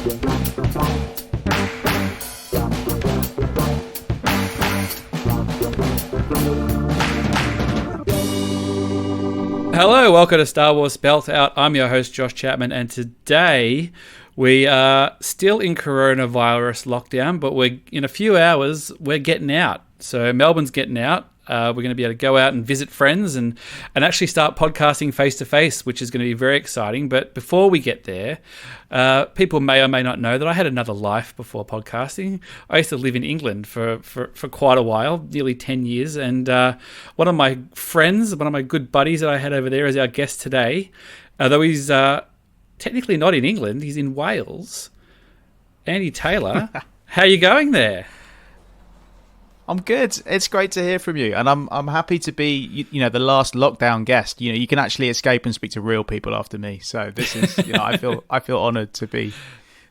Hello, welcome to Star Wars Spelt Out. I'm your host, Josh Chapman, and today we are still in coronavirus lockdown, but in a few hours, we're getting out. So Melbourne's getting out. We're going to be able to go out and visit friends and actually start podcasting face-to-face, which is going to be very exciting. But before we get there, people may or may not know that I had another life before podcasting. I used to live in England for quite a while, nearly 10 years. And one of my friends, one of my good buddies that I had over there as our guest today, though he's technically not in England, he's in Wales. Andy Taylor, how are you going there? I'm good. It's great to hear from you, and I'm happy to be, the last lockdown guest. You can actually escape and speak to real people after me. So this is, I feel honoured to be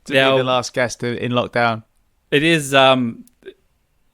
the last guest in lockdown.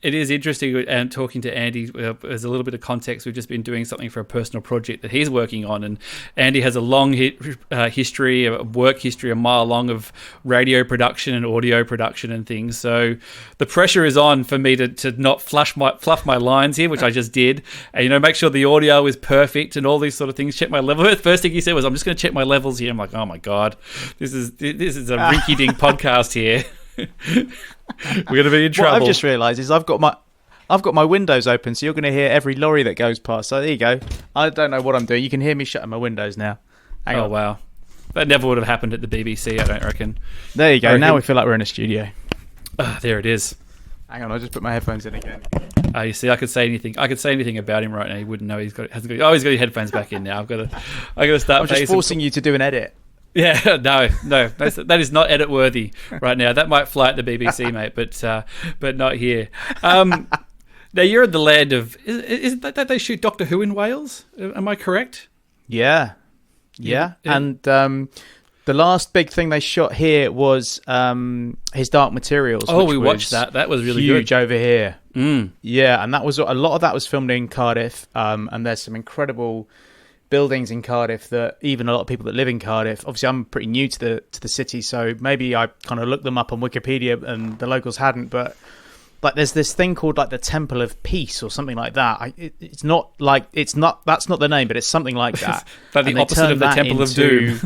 It is interesting, and talking to Andy, as a little bit of context, we've just been doing something for a personal project that he's working on, and Andy has a long history, a work history, a mile long of radio production and audio production and things. So the pressure is on for me to not fluff my lines here, which I just did, and make sure the audio is perfect and all these sort of things. Check my level. The first thing he said was, "I'm just going to check my levels here." I'm like, "Oh my god, this is a rinky-dink podcast here." We're going to be in trouble. What I've just realised is I've got my windows open, so you're going to hear every lorry that goes past. So there you go. I don't know what I'm doing. You can hear me shutting my windows now. Hang on. Wow. That never would have happened at the BBC, I don't reckon. There you go. Now we feel like we're in a studio. There it is. Hang on, I'll just put my headphones in again. You see, I could say anything about him right now. He wouldn't know he's got his headphones back in now. I got to start. I'm just forcing you to do an edit. Yeah, no, that is not edit worthy right now. That might fly at the BBC, mate, but not here. Now you're in the land of. Is that they shoot Doctor Who in Wales? Am I correct? Yeah. And the last big thing they shot here was his Dark Materials. Oh, we watched that. That was really huge good. Over here. Mm. Yeah, and that was a lot of that was filmed in Cardiff. And there's some incredible buildings in Cardiff that even a lot of people that live in Cardiff, obviously I'm pretty new to the city, so maybe I kind of looked them up on Wikipedia and the locals hadn't, but like there's this thing called like the Temple of Peace or something like that. That's not the name, but it's something like that. Like the opposite of the Temple of Doom.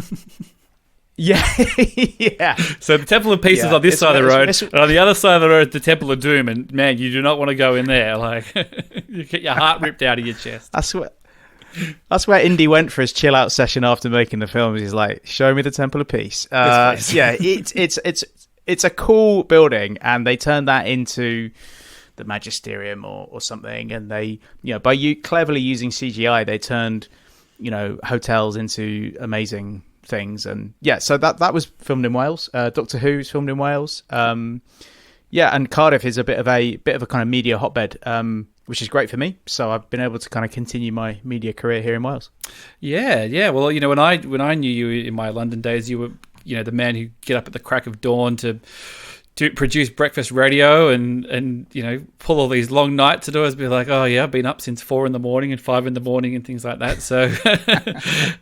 Yeah. Yeah. So the Temple of Peace is on this side of the road, and on the other side of the road, the Temple of Doom, and man, you do not want to go in there. Like you get your heart ripped out of your chest. That's where Indy went for his chill out session after making the film. He's like, "Show me the Temple of Peace." Yeah, it's a cool building, and they turned that into the Magisterium or something. And they, by cleverly using CGI, they turned hotels into amazing things. And yeah, so that was filmed in Wales. Doctor Who's filmed in Wales. And Cardiff is a bit of a kind of media hotbed. Which is great for me. So I've been able to kind of continue my media career here in Wales. Yeah. Well, when I knew you in my London days, you were, the man who get up at the crack of dawn to produce breakfast radio and pull all these long nights to do it. Be like, oh yeah, I've been up since 4 a.m. and 5 a.m. and things like that. So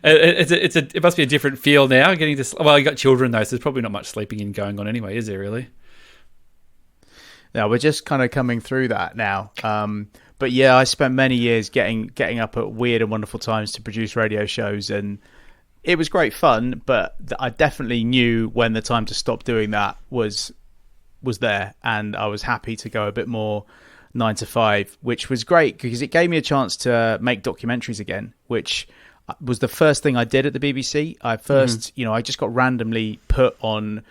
it must be a different feel now. Getting to you got children though, so there's probably not much sleeping in going on anyway, is there really? Now we're just kind of coming through that now. But yeah, I spent many years getting up at weird and wonderful times to produce radio shows, and it was great fun. But I definitely knew when the time to stop doing that was there, and I was happy to go a bit more 9 to 5, which was great because it gave me a chance to make documentaries again, which was the first thing I did at the BBC. I just got randomly put on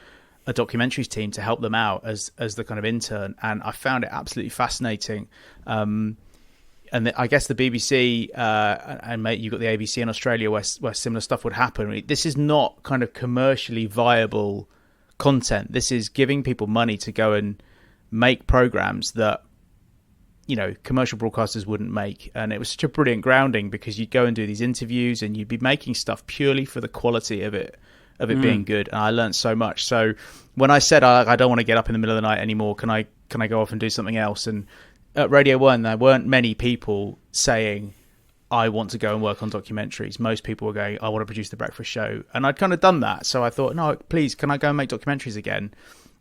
a documentaries team to help them out as the kind of intern, and I found it absolutely fascinating. And I guess the BBC and mate, you've got the ABC in Australia where similar stuff would happen. This is not kind of commercially viable content. This is giving people money to go and make programs that commercial broadcasters wouldn't make. And it was such a brilliant grounding because you'd go and do these interviews and you'd be making stuff purely for the quality of it being good. And I learned so much. So when I said I don't want to get up in the middle of the night anymore, can I go off and do something else? And at Radio 1 there weren't many people saying I want to go and work on documentaries. Most people were going, I want to produce The Breakfast Show. And I'd kind of done that. So I thought, no, please, can I go and make documentaries again?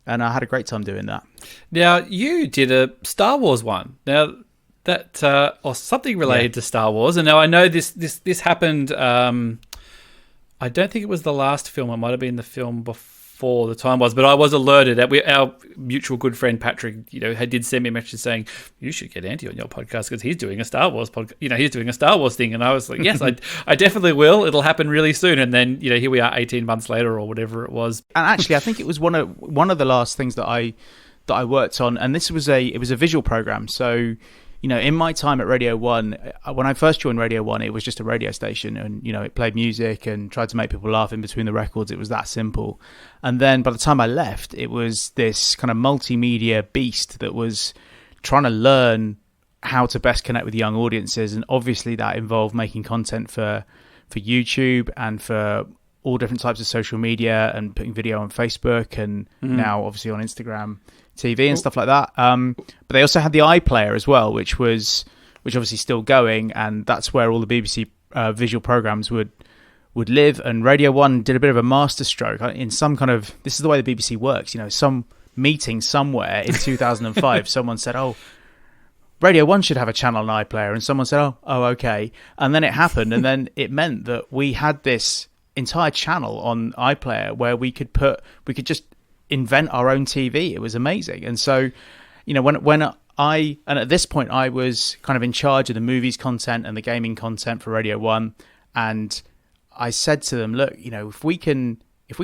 And I had a great time doing that. Now, you did a Star Wars one. Now, that or something related to Star Wars. And now I know this happened. I don't think it was the last film. It might have been the film before the time was. But I was alerted that our mutual good friend Patrick, did send me a message saying you should get Andy on your podcast because he's doing a Star Wars podcast. He's doing a Star Wars thing, and I was like, yes, I definitely will. It'll happen really soon. And then here we are, 18 months later or whatever it was. And actually, I think it was one of the last things that I worked on, and this was a visual program. So, in my time at Radio 1, when I first joined Radio 1, it was just a radio station, and, it played music and tried to make people laugh in between the records. It was that simple. And then by the time I left, it was this kind of multimedia beast that was trying to learn how to best connect with young audiences. And obviously that involved making content for YouTube and for all different types of social media and putting video on Facebook and now obviously on Instagram TV and stuff like that. But they also had the iPlayer as well, which obviously still going, and that's where all the BBC visual programs would live. And Radio 1 did a bit of a masterstroke in some kind of, this is the way the BBC works, some meeting somewhere in 2005, someone said, oh, Radio 1 should have a channel on iPlayer, and someone said, oh, okay. And then it happened, and then it meant that we had this entire channel on iPlayer where we could just invent our own TV. It was amazing. And so, when at this point I was kind of in charge of the movies content and the gaming content for Radio 1, and I said to them, look, if we can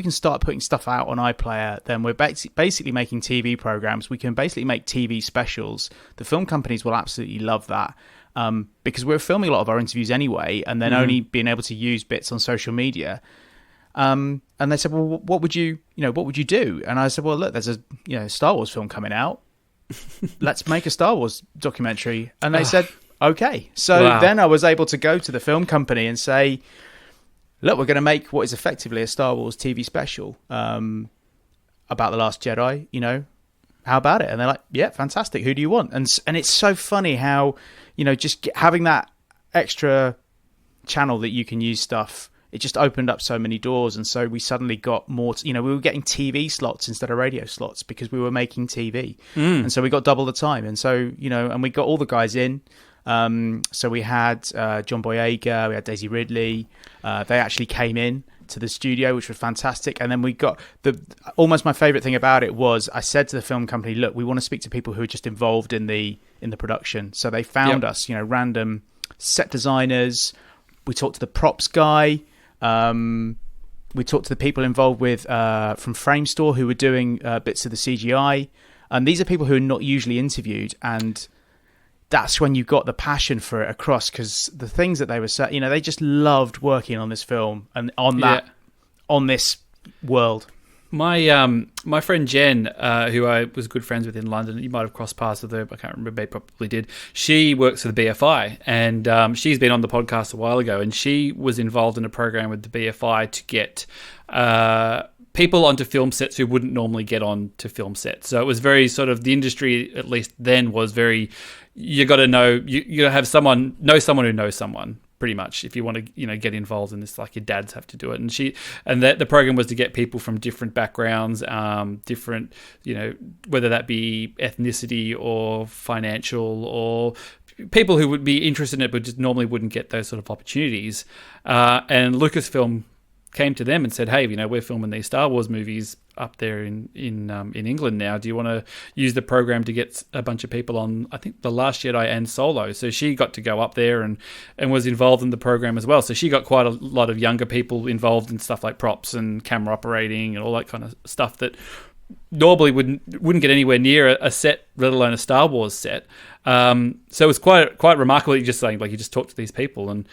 start putting stuff out on iPlayer, then we're basically making TV programs. We can basically make TV specials. The film companies will absolutely love that, because we're filming a lot of our interviews anyway, and then only being able to use bits on social media. And they said, well, what would you do? And I said, well, look, there's a Star Wars film coming out. Let's make a Star Wars documentary. And they said, okay. So then I was able to go to the film company and say, look, we're going to make what is effectively a Star Wars TV special about The Last Jedi. How about it? And they're like, yeah, fantastic. Who do you want? And it's so funny how, just having that extra channel that you can use stuff, it just opened up so many doors. And so we suddenly got more, we were getting TV slots instead of radio slots because we were making TV. And so we got double the time. And so, and we got all the guys in. So we had John Boyega, we had Daisy Ridley. They actually came in to the studio, which was fantastic. And then we got almost my favorite thing about it was I said to the film company, look, we want to speak to people who are just involved in the production. So they found us, random set designers. We talked to the props guy. We talked to the people involved with from Frame Store who were doing bits of the CGI. And these are people who are not usually interviewed, and that's when you got the passion for it across, because the things that they were saying, they just loved working on this film and on this world. My friend Jen, who I was good friends with in London, you might have crossed paths with her, I can't remember, you probably did. She works for the BFI, and she's been on the podcast a while ago, and she was involved in a program with the BFI to get people onto film sets who wouldn't normally get on to film sets. So it was very sort of, the industry, at least then, was very, you got to know, you got to have someone who knows someone, pretty much, if you want to, get involved in this, like your dads have to do it. And the program was to get people from different backgrounds, different, whether that be ethnicity or financial, or people who would be interested in it but just normally wouldn't get those sort of opportunities. And Lucasfilm came to them and said, hey, we're filming these Star Wars movies up there in England now. Do you want to use the program to get a bunch of people on, I think, The Last Jedi and Solo? So she got to go up there and was involved in the program as well. So she got quite a lot of younger people involved in stuff like props and camera operating and all that kind of stuff that normally wouldn't get anywhere near a set, let alone a Star Wars set. So it was quite remarkable. You just talk to these people, and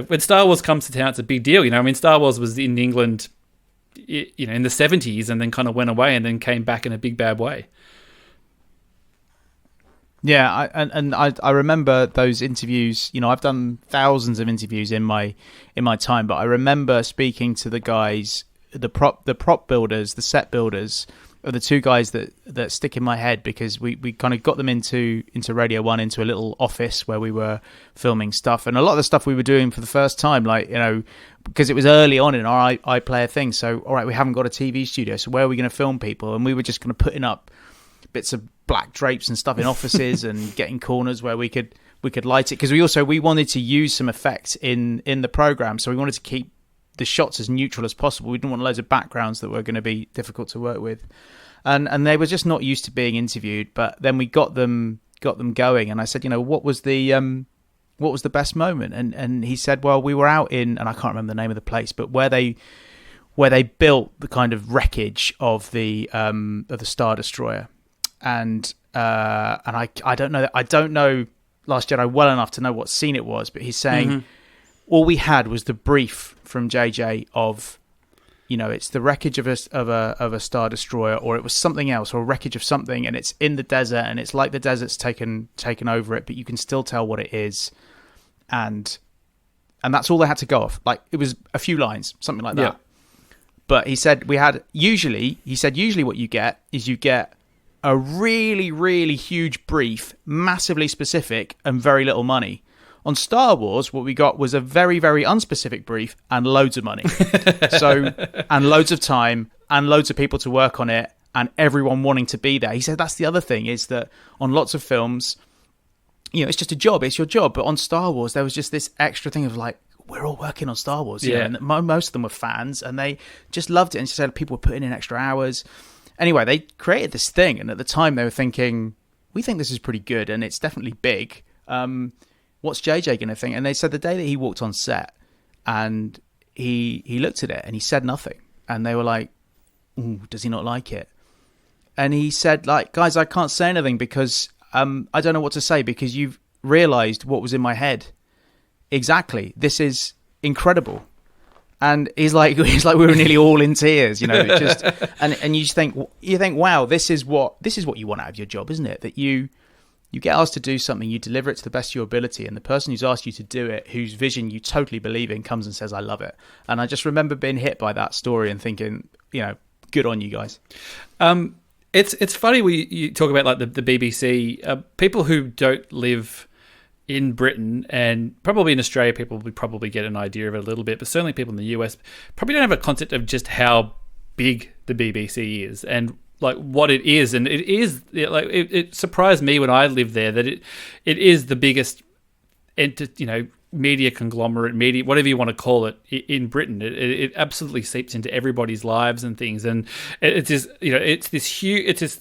when Star Wars comes to town, it's a big deal. Star Wars was in England, in the 70s, and then kind of went away and then came back in a big bad way. Yeah, I remember those interviews. I've done thousands of interviews in my time, but I remember speaking to the guys, the prop builders, the set builders, the two guys that stick in my head, because we kind of got them into Radio 1, into a little office where we were filming stuff. And a lot of the stuff we were doing for the first time, like, you know, because it was early on in our iPlayer thing. So, all right, we haven't got a TV studio, so where are we going to film people? And we were just kind of putting up bits of black drapes and stuff in offices and getting corners where we could light it. Because we wanted to use some effects in the program. So we wanted to keep the shots as neutral as possible. We didn't want loads of backgrounds that were going to be difficult to work with, and they were just not used to being interviewed. But then we got them going, and I said, you know, what was the best moment? And he said, well, we were out in, and I can't remember the name of the place, but where they built the kind of wreckage of the Star Destroyer, and I don't know Last Jedi well enough to know what scene it was, but he's saying. All we had was the brief from JJ of, you know, it's the wreckage of a Star Destroyer, or it was something else, or a wreckage of something, and it's in the desert, and it's like the desert's taken over it, but you can still tell what it is, and that's all they had to go off. Like, it was a few lines, something like that. Yeah. But he said usually what you get is a really, really huge brief, massively specific, and very little money. On Star Wars, what we got was a very, very unspecific brief and loads of money. And loads of time and loads of people to work on it and everyone wanting to be there. He said that's the other thing, is that on lots of films, you know, it's just a job, it's your job. But on Star Wars, there was just this extra thing of like, we're all working on Star Wars. You know? And most of them were fans and they just loved it. And she said people were putting in extra hours. Anyway, they created this thing. And at the time they were thinking, we think this is pretty good and it's definitely big. What's JJ going to think? And they said the day that he walked on set and he looked at it and he said nothing. And they were like, ooh, does he not like it? And he said, like, guys, I can't say anything because I don't know what to say, because you've realised what was in my head. Exactly. This is incredible. And he's like we were nearly all in tears, you know. It just and you just think, wow, this is what you want out of your job, isn't it? That you get asked to do something, you deliver it to the best of your ability, and the person who's asked you to do it, whose vision you totally believe in, comes and says, I love it. And I just remember being hit by that story and thinking, you know, good on you guys. It's funny you talk about like the BBC. People who don't live in Britain and probably in Australia, people would probably get an idea of it a little bit, but certainly people in the US probably don't have a concept of just how big the BBC is and like what it is. And it is like it surprised me when I lived there that it is the biggest media conglomerate, media, whatever you want to call it, in Britain. It absolutely seeps into everybody's lives and things, and it's this, you know, it's this huge, it's this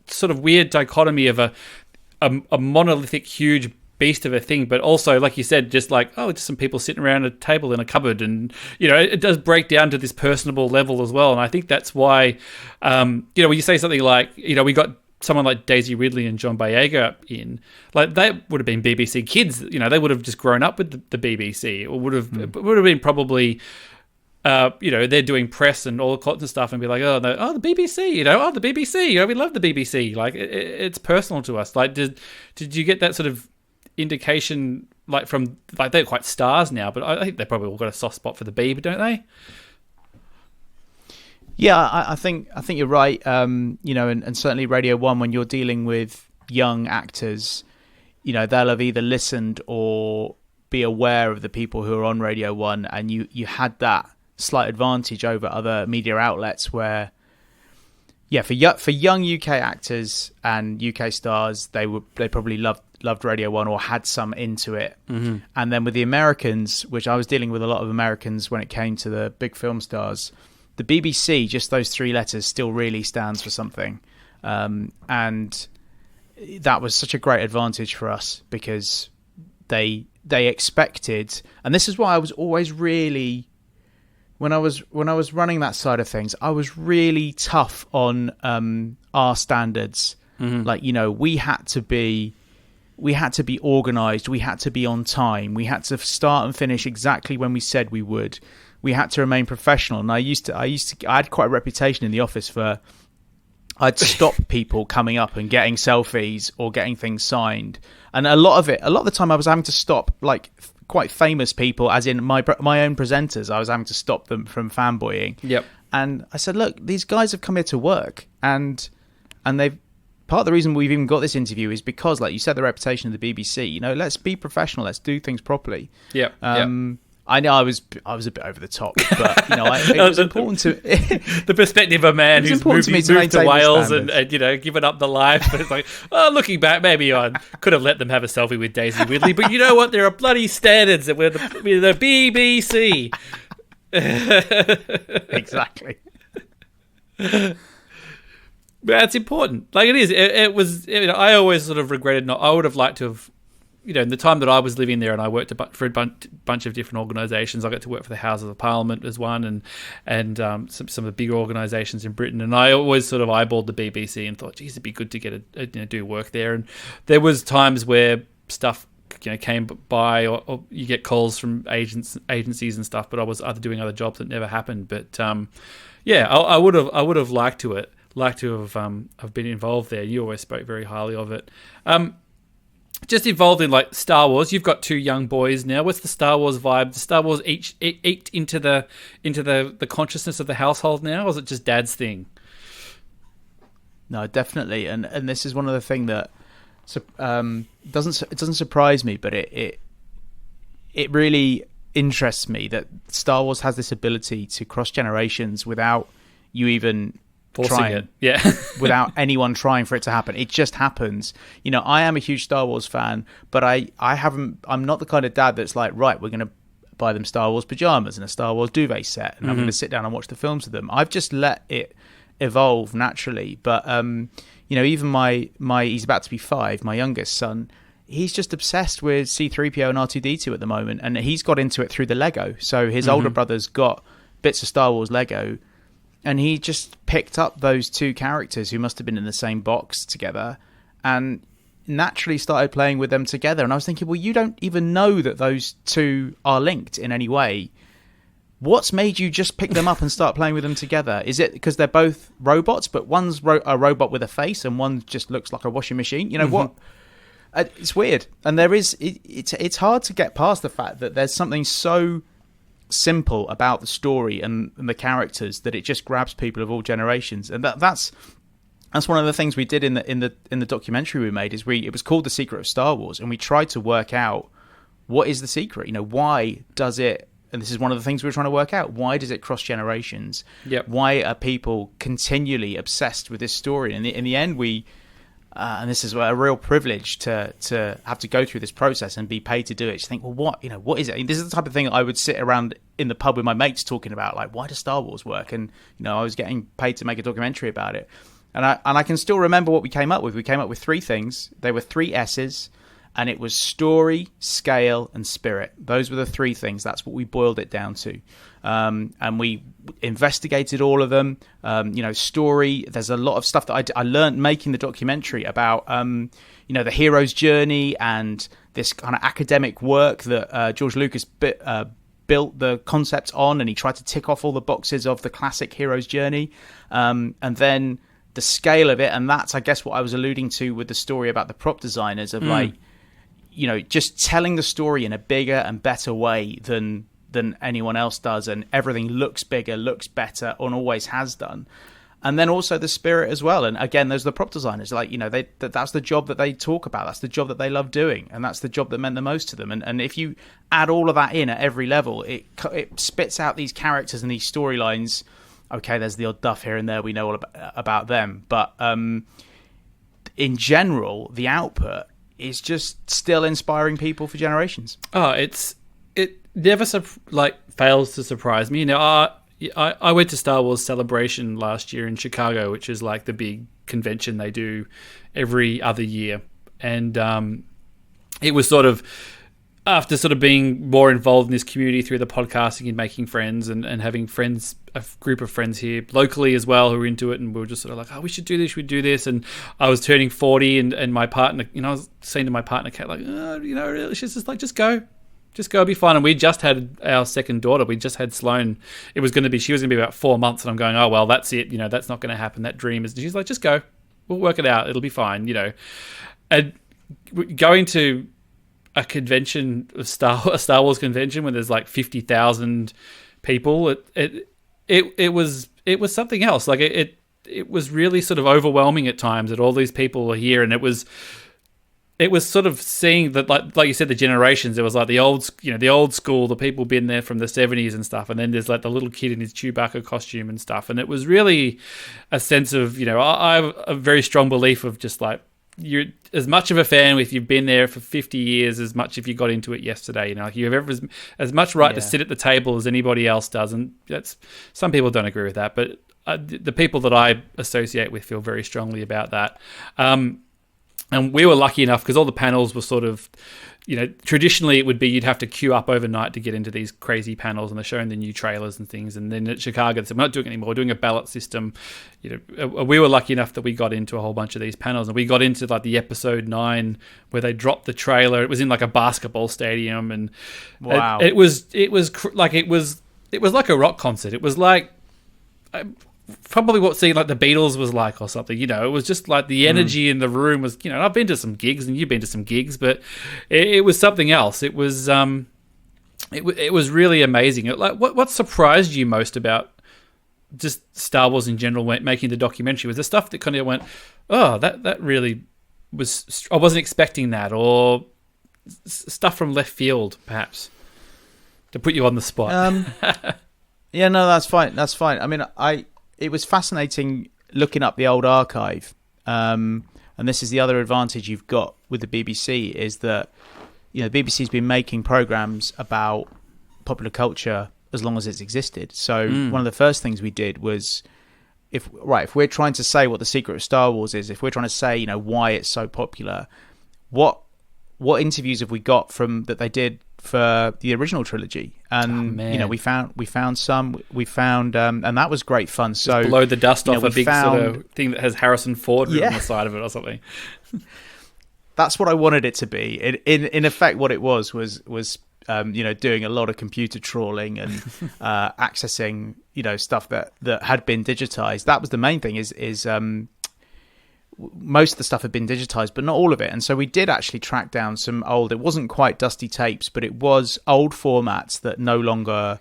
sort of weird dichotomy of a monolithic huge beast of a thing, but also, like you said, just like, oh, just some people sitting around a table in a cupboard, and you know, it does break down to this personable level as well. And I think that's why, when you say something like, you know, we got someone like Daisy Ridley and John Boyega in, like, they would have been BBC kids, you know, they would have just grown up with the BBC, or would have been probably, they're doing press and all sorts of stuff and be like, the BBC, the BBC, we love the BBC. Like, it's personal to us. Like, did you get that sort of indication, like, from, like, they're quite stars now, but I think they probably all got a soft spot for the Beeb, don't they? Yeah, I think you're right. And certainly Radio 1, when you're dealing with young actors, you know, they'll have either listened or be aware of the people who are on Radio 1, and you had that slight advantage over other media outlets where, yeah, for young UK actors and UK stars, they probably loved Radio 1 or had some into it. Mm-hmm. And then with the Americans, which I was dealing with a lot of Americans when it came to the big film stars, the BBC, just those three letters, still really stands for something. And that was such a great advantage for us, because they expected, and this is why I was always really, when I was running that side of things, I was really tough on our standards. Mm-hmm. Like, you know, we had to be organized, we had to be on time, we had to start and finish exactly when we said we would. We had to remain professional. And I had quite a reputation in the office for, I'd stop people coming up and getting selfies or getting things signed. And a lot of the time I was having to stop, like, quite famous people, as in my own presenters. I was having to stop them from fanboying. Yep. And I said, look, these guys have come here to work. and they've part of the reason we've even got this interview is because, like you said, the reputation of the BBC. You know, let's be professional. Let's do things properly. Yeah. I know I was a bit over the top, but you know, it was important to the perspective of a man who's moved to Wales and you know, given up the life. But it's like, oh, looking back, maybe I could have let them have a selfie with Daisy Ridley, but you know what? There are bloody standards that we're the BBC. Exactly. But it's important. Like it is. It was. You know, I always sort of regretted not. I would have liked to have. You know, in the time that I was living there, and I worked for a bunch of different organisations. I got to work for the Houses of Parliament as one, and some of the bigger organisations in Britain. And I always sort of eyeballed the BBC and thought, geez, it'd be good to get do work there. And there was times where stuff came by, or you get calls from agencies and stuff. But I was either doing other jobs that never happened. But yeah, I would have liked to have been involved there. You always spoke very highly of it. Just involved in like Star Wars. You've got two young boys now. What's the Star Wars vibe? The Star Wars eked into the consciousness of the household now, or is it just Dad's thing? No, definitely. And this is one of the things that doesn't surprise me, but it really interests me that Star Wars has this ability to cross generations without you even forcing it, yeah. Without anyone trying for it to happen. It just happens. You know, I am a huge Star Wars fan, but I'm not the kind of dad that's like, right, we're going to buy them Star Wars pajamas and a Star Wars duvet set, and I'm going to sit down and watch the films with them. I've just let it evolve naturally. But you know, even my he's about to be 5, my youngest son, he's just obsessed with C-3PO and R2-D2 at the moment, and he's got into it through the Lego. So his older brother's got bits of Star Wars Lego, and he just picked up those two characters who must have been in the same box together and naturally started playing with them together. And I was thinking, well, you don't even know that those two are linked in any way. What's made you just pick them up and start playing with them together? Is it because they're both robots, but one's a robot with a face and one just looks like a washing machine? You know what? It's weird. And it's hard to get past the fact that there's something so simple about the story and the characters that it just grabs people of all generations. And that's one of the things we did in the documentary we made. It was called The Secret of Star Wars, and we tried to work out what is the secret. You know, why does it? And this is one of the things we were trying to work out. Why does it cross generations? Yep. Why are people continually obsessed with this story? And in the end, we and this is a real privilege to have to go through this process and be paid to do it. To think, well, what is it? This is the type of thing I would sit around in the pub with my mates talking about, like, why does Star Wars work? And you know, I was getting paid to make a documentary about it, and I can still remember what we came up with. We came up with 3 things. They were 3 S's, and it was story, scale, and spirit. Those were the 3 things. That's what we boiled it down to. And we investigated all of them. You know, story, there's a lot of stuff that I learned making the documentary about, you know, the hero's journey and this kind of academic work that George Lucas built the concept on, and he tried to tick off all the boxes of the classic hero's journey. And then the scale of it, and that's, I guess, what I was alluding to with the story about the prop designers of like, you know, just telling the story in a bigger and better way than anyone else does, and everything looks bigger, looks better, and always has done. And then also the spirit as well. And again, there's the prop designers, like, you know, that's the job that they talk about. That's the job that they love doing, and that's the job that meant the most to them. And if you add all of that in at every level, it spits out these characters and these storylines. Okay, there's the odd duff here and there, we know all about them, but in general, the output is just still inspiring people for generations. Oh, it never fails to surprise me. You know, I went to Star Wars Celebration last year in Chicago, which is like the big convention they do every other year, and it was sort of after sort of being more involved in this community through the podcasting and making friends and having friends, a group of friends here locally as well who were into it, and we were just sort of like, oh, we should do this, we do this. And I was turning 40, and my partner, you know, I was saying to my partner, Kate, like, oh, you know, she's just like, just go, it'll be fine. And we just had our second daughter. We just had Sloane. She was going to be about 4 months, and I'm going, oh, well, that's it. You know, that's not going to happen. That dream is, she's like, just go, we'll work it out. It'll be fine, you know. And going to a convention, a Star Wars convention, when there's like 50,000 people, it was something else. Like it it was really sort of overwhelming at times that all these people were here, and it was sort of seeing that, like you said, the generations. There was like the old school, the people been there from the 70s and stuff, and then there's like the little kid in his Chewbacca costume and stuff, and it was really a sense of, I have a very strong belief of just like, you're as much of a fan if you've been there for 50 years as much if you got into it yesterday. Like you have as much right to sit at the table as anybody else does, and that's, some people don't agree with that, but the people that I associate with feel very strongly about that. And we were lucky enough because all the panels were sort of, traditionally it would be you'd have to queue up overnight to get into these crazy panels, and they're showing the new trailers and things. And then at Chicago, they said, we're not doing it anymore. We're doing a ballot system. We were lucky enough that we got into a whole bunch of these panels, and we got into like the episode 9 where they dropped the trailer. It was in like a basketball stadium, and wow, it was like a rock concert. It was like probably what seeing like the Beatles was like or something. It was just like the energy in the room was, I've been to some gigs and you've been to some gigs, but it was something else. It was it was really amazing. Like what surprised you most about just Star Wars in general making the documentary? Was the stuff that kind of went, oh, that really was, I wasn't expecting that, or stuff from left field, perhaps, to put you on the spot? Yeah, no, that's fine. I mean, it was fascinating looking up the old archive. And this is the other advantage you've got with the BBC, is that, the BBC's been making programs about popular culture as long as it's existed. So one of the first things we did was, if we're trying to say what the secret of Star Wars is, if we're trying to say, why it's so popular, what interviews have we got from that they did for the original trilogy? And we found some, and that was great fun. So just blow the dust off a big sort of thing that has Harrison Ford written on the side of it or something. That's what I wanted it to be. In effect, what it was doing a lot of computer trawling and accessing stuff that had been digitized. That was the main thing. Is most of the stuff had been digitized, but not all of it. And so we did actually track down some old, it wasn't quite dusty tapes, but it was old formats that no longer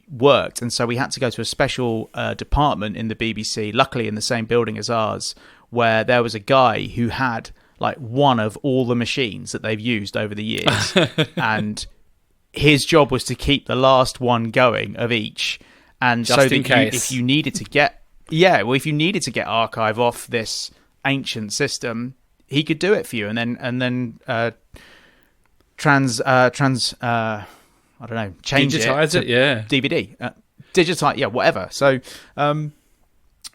worked. And so we had to go to a special department in the BBC, luckily in the same building as ours, where there was a guy who had like one of all the machines that they've used over the years. And his job was to keep the last one going of each. And just so in case. If you needed to get archive off this ancient system, he could do it for you, and then change digitize it, DVD, digitize, whatever. So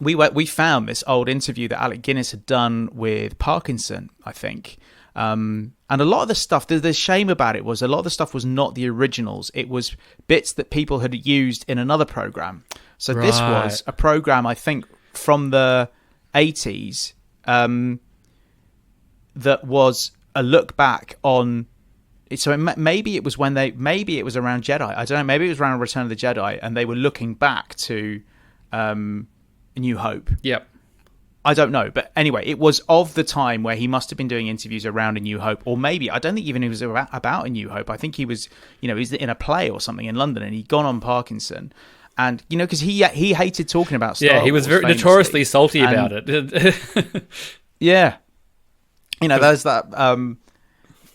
we found this old interview that Alec Guinness had done with Parkinson, I think. And a lot of the stuff, the shame about it was a lot of the stuff was not the originals. It was bits that people had used in another program. So this was a program, I think, from the 80s that was a look back on. So maybe it was around Jedi. I don't know. Maybe it was around Return of the Jedi, and they were looking back to A New Hope. Yep. I don't know, but anyway, it was of the time where he must have been doing interviews around A New Hope, or maybe I don't think even it was about A New Hope. I think he was, he was in a play or something in London, and he'd gone on Parkinson. And, because he hated talking about Star Wars. Yeah, he was very notoriously salty about it. Yeah. There's that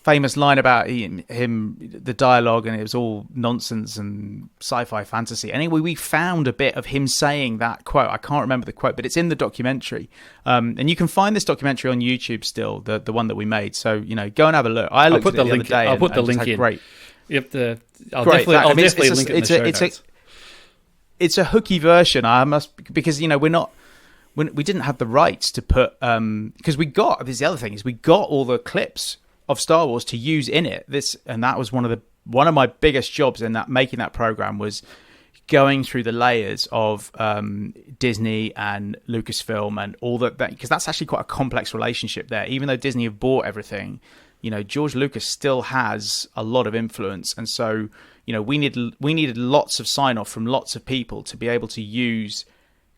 famous line about him, the dialogue, and it was all nonsense and sci-fi fantasy. Anyway, we found a bit of him saying that quote. I can't remember the quote, but it's in the documentary. And you can find this documentary on YouTube still, the one that we made. So, go and have a look. I'll put the link. I'll put the link in. Great. I'll definitely link it in the show notes. It's a hooky version. Because we didn't have the rights to put because we got, this is the other thing, is we got all the clips of Star Wars to use in it. And that was one of my biggest jobs in making that program, was going through the layers of Disney and Lucasfilm and all that, because that's actually quite a complex relationship there. Even though Disney have bought everything, George Lucas still has a lot of influence, and so we needed lots of sign off from lots of people to be able to use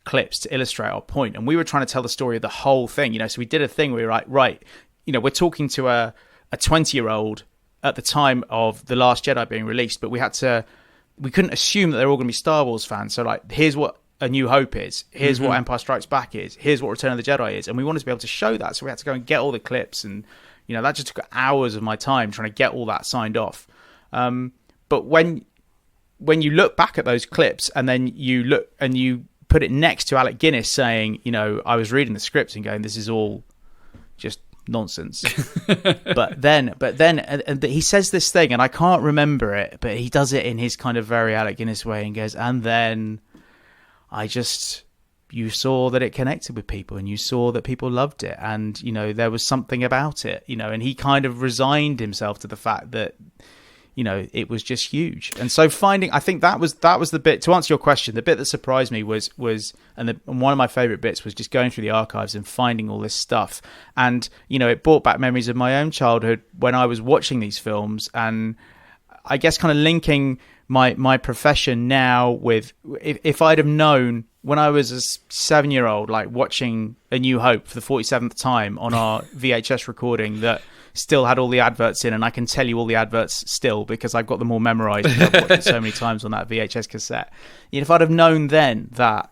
clips to illustrate our point. And we were trying to tell the story of the whole thing, so we did a thing where we were like, right, we're talking to a 20-year-old at the time of The Last Jedi being released, but we couldn't assume that they're all going to be Star Wars fans. So like, here's what A New Hope is. Here's what Empire Strikes Back is. Here's what Return of the Jedi is. And we wanted to be able to show that, so we had to go and get all the clips, and that just took hours of my time trying to get all that signed off. But when you look back at those clips, and then you look and you put it next to Alec Guinness saying, I was reading the script and going, this is all just nonsense. but then he says this thing, and I can't remember it, but he does it in his kind of very Alec Guinness way, and goes, and then you saw that it connected with people, and you saw that people loved it, and there was something about it, and he kind of resigned himself to the fact that it was just huge. And so I think that was the bit, to answer your question, the bit that surprised me was and one of my favorite bits was just going through the archives and finding all this stuff. And, it brought back memories of my own childhood when I was watching these films, and I guess kind of linking my profession now with, if I'd have known when I was a 7-year-old, like watching A New Hope for the 47th time on our VHS recording that still had all the adverts in, and I can tell you all the adverts still because I've got them all memorized. I've watched it so many times on that VHS cassette. If I'd have known then that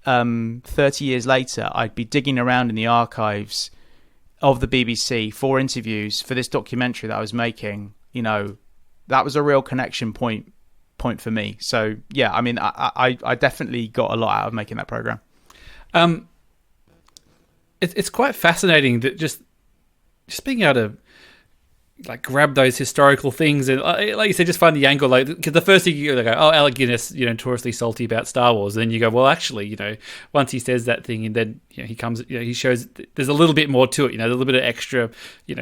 30 years later I'd be digging around in the archives of the BBC for interviews for this documentary that I was making, that was a real connection point for me. So yeah, I mean, I definitely got a lot out of making that program. It's quite fascinating that just being able to like grab those historical things and like you said, just find the angle. Like, because the first thing you go, oh, Alec Guinness, notoriously salty about Star Wars. And then you go, well, actually, once he says that thing, and then he comes, he shows there's a little bit more to it. There's a little bit of extra,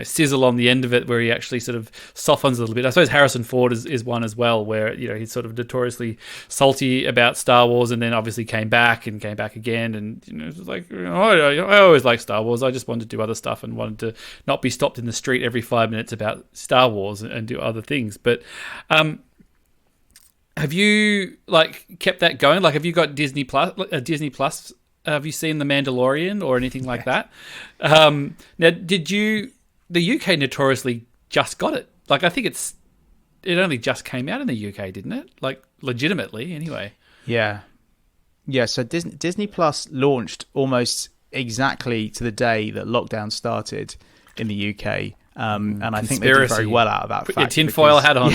sizzle on the end of it where he actually sort of softens a little bit. I suppose Harrison Ford is one as well, where he's sort of notoriously salty about Star Wars, and then obviously came back again, and it's like, I always liked Star Wars. I just wanted to do other stuff and wanted to not be stopped in the street every 5 minutes about Star Wars and do other things. But have you kept that going? Like, have you got Disney Plus? Have you seen The Mandalorian or anything like that? Now, the UK notoriously just got it. Like, I think it only just came out in the UK, didn't it? Like, legitimately, anyway. Yeah. So Disney Plus launched almost exactly to the day that lockdown started in the UK. And I think they did very well out of that. Put your tinfoil hat on.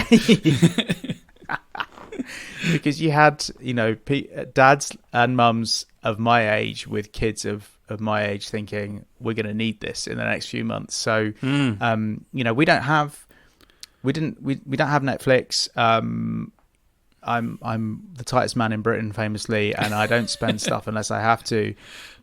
Because you had, dads and mums of my age with kids of my age thinking, we're going to need this in the next few months. So, we don't have Netflix. I'm the tightest man in Britain, famously, and I don't spend stuff unless I have to.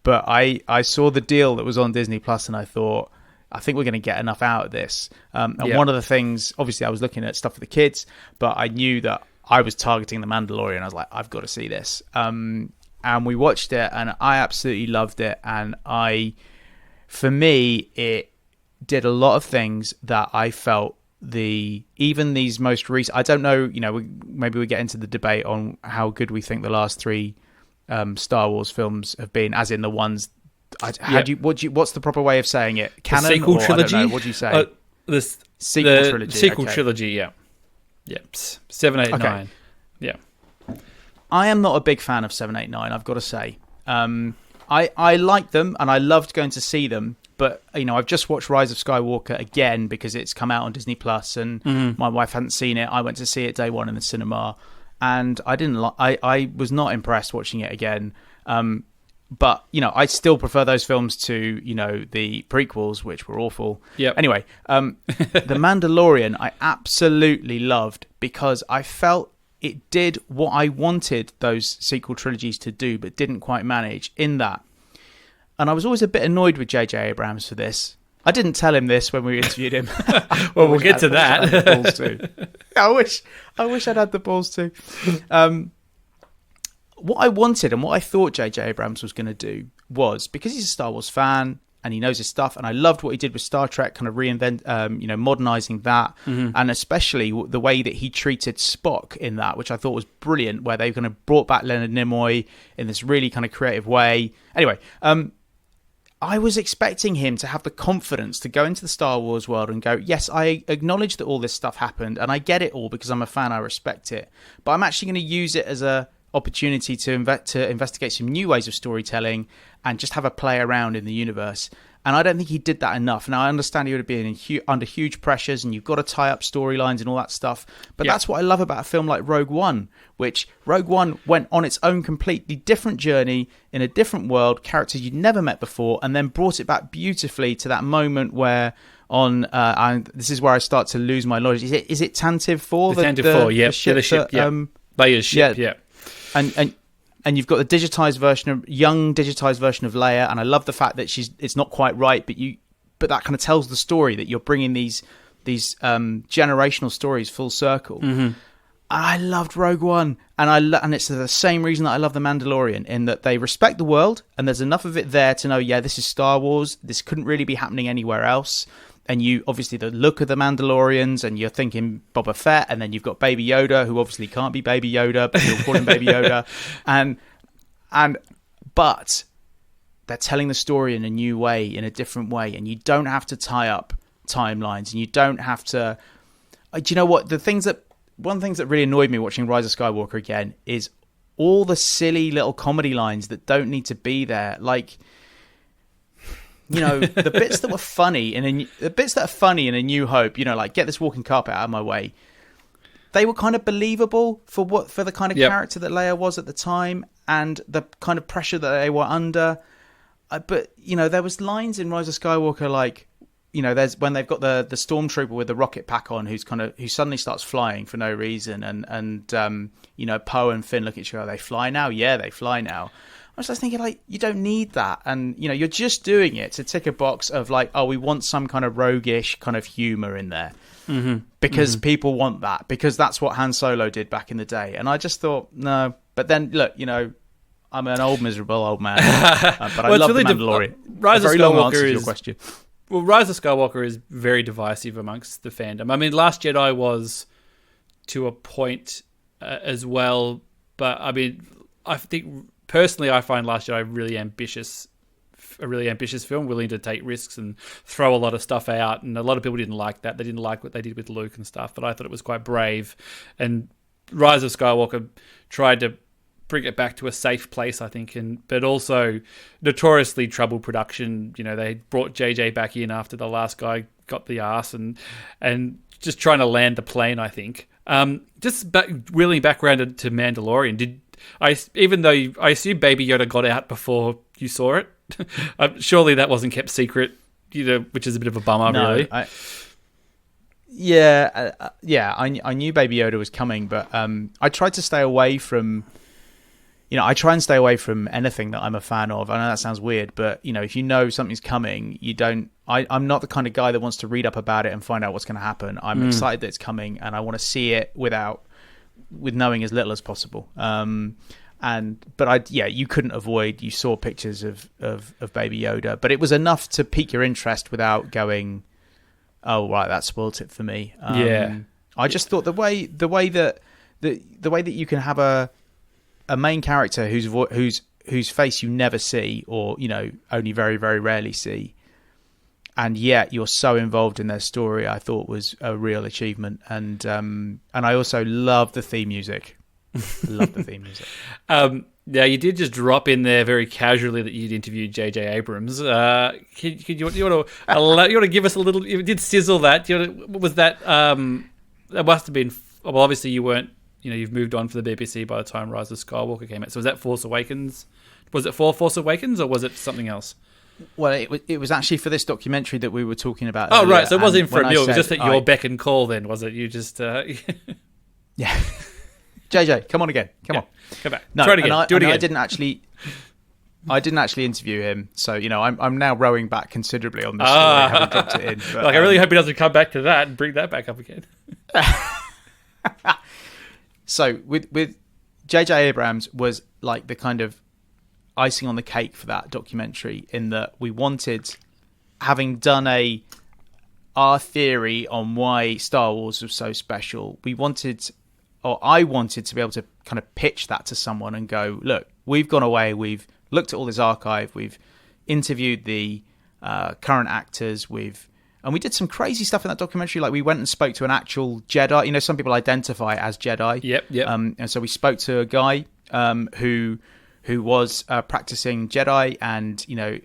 But I saw the deal that was on Disney Plus, and I thought, I think we're going to get enough out of this. One of the things, obviously, I was looking at stuff for the kids, but I knew that I was targeting The Mandalorian. I was like, I've got to see this. And we watched it, and I absolutely loved it. And for me, it did a lot of things that I felt even these most recent, I don't know, maybe we get into the debate on how good we think the last 3 Star Wars films have been, as in the ones. What's the proper way of saying it? Canon, the sequel trilogy? I don't know. What do you say? The sequel trilogy. Yeah. 7, 8, 9. Yeah. I am not a big fan of 7, 8, 9. I've got to say. I like them, and I loved going to see them. But I've just watched Rise of Skywalker again because it's come out on Disney Plus, and my wife hadn't seen it. I went to see it day one in the cinema, and I was not impressed watching it again. But, I still prefer those films to, the prequels, which were awful. Yep. Anyway, The Mandalorian I absolutely loved because I felt it did what I wanted those sequel trilogies to do, but didn't quite manage in that. And I was always a bit annoyed with J.J. Abrams for this. I didn't tell him this when we interviewed him. Well, we'll get to that. I wish I'd had the balls to. What I wanted and what I thought J.J. Abrams was going to do was, because he's a Star Wars fan and he knows his stuff, and I loved what he did with Star Trek, kind of modernizing that, and especially the way that he treated Spock in that, which I thought was brilliant, where they kind of brought back Leonard Nimoy in this really kind of creative way. Anyway, I was expecting him to have the confidence to go into the Star Wars world and go, yes, I acknowledge that all this stuff happened, and I get it all because I'm a fan, I respect it, but I'm actually going to use it as a opportunity to investigate some new ways of storytelling and just have a play around in the universe. And I don't think he did that enough. Now, I understand he would have been under huge pressures and you've got to tie up storylines and all that stuff. But that's what I love about a film like Rogue One, which Rogue One went on its own completely different journey in a different world, characters you'd never met before, and then brought it back beautifully to that moment where and this is where I start to lose my logic. Is it Tantive 4? The Tantive 4, yeah. The ship, Leia's ship, yeah. And you've got the digitized version of Leia, and I love the fact that it's not quite right, but that kind of tells the story that you're bringing these generational stories full circle. Mm-hmm. I loved Rogue One, and it's the same reason that I love The Mandalorian, in that they respect the world, and there's enough of it there to know, this is Star Wars. This couldn't really be happening anywhere else. And you obviously the look of the Mandalorians, and you're thinking Boba Fett, and then you've got Baby Yoda, who obviously can't be Baby Yoda, but you'll call him Baby Yoda, but they're telling the story in a new way, in a different way, and you don't have to tie up timelines, and you don't have to. Do you know what? One of the things that really annoyed me watching Rise of Skywalker again is all the silly little comedy lines that don't need to be there, like. The bits that were funny in A New Hope, like get this walking carpet out of my way. They were kind of believable for the kind of character that Leia was at the time and the kind of pressure that they were under. But there was lines in Rise of Skywalker like, there's when they've got the stormtrooper with the rocket pack on who suddenly starts flying for no reason, and Poe and Finn look at each other. They fly now, they fly now. I was just thinking, like, you don't need that. And, you're just doing it to tick a box of, like, we want some kind of roguish kind of humour in there. Mm-hmm. Because people want that. Because that's what Han Solo did back in the day. And I just thought, no. But then, look, I'm an old, miserable old man. But I love The Mandalorian. Rise of Skywalker to your question. Well, Rise of Skywalker is very divisive amongst the fandom. I mean, Last Jedi was to a point as well. But, I mean, I think... Personally, I find Last Jedi a really ambitious film, willing to take risks and throw a lot of stuff out. And a lot of people didn't like that. They didn't like what they did with Luke and stuff. But I thought it was quite brave. And Rise of Skywalker tried to bring it back to a safe place, I think. But also notoriously troubled production. They brought JJ back in after the last guy got the arse and just trying to land the plane, I think. Wheeling back around to Mandalorian, even though I assume Baby Yoda got out before you saw it, surely that wasn't kept secret, which is a bit of a bummer, really. I knew Baby Yoda was coming, but I tried to stay away from. I try and stay away from anything that I'm a fan of. I know that sounds weird, but if you know something's coming, you don't. I'm not the kind of guy that wants to read up about it and find out what's going to happen. I'm excited that it's coming, and I want to see it with knowing as little as possible. You couldn't avoid. You saw pictures of Baby Yoda, but it was enough to pique your interest without going, "Oh, right, that spoilt it for me." I just thought the way that you can have a main character whose face you never see, or only very, very rarely see, and yet you're so involved in their story, I thought was a real achievement. And I also love the theme music. Love the theme music. You did just drop in there very casually that you'd interviewed J.J. Abrams. You want to give us a little? You did sizzle that. Was that? That must have been. Well, obviously you weren't. You've moved on for the BBC by the time Rise of Skywalker came out. So was that Force Awakens? Was it for Force Awakens or was it something else? Well, it was actually for this documentary that we were talking about. Oh, earlier. Right. So it wasn't for a meal. It was just at your beck and call then, was it? You just... Yeah. JJ, come on again. Come on. Come back. No, try it again. Do it again. I didn't actually interview him. So, I'm now rowing back considerably on this story. I haven't dropped it in. But, I really hope he doesn't come back to that and bring that back up again. So with J.J. Abrams was like the kind of icing on the cake for that documentary, in that we wanted, having done our theory on why Star Wars was so special, I wanted to be able to kind of pitch that to someone and go, look, we've gone away, we've looked at all this archive, we've interviewed the current actors, and we did some crazy stuff in that documentary. Like we went and spoke to an actual Jedi. Some people identify as Jedi. Yep. And so we spoke to a guy who was practicing Jedi, and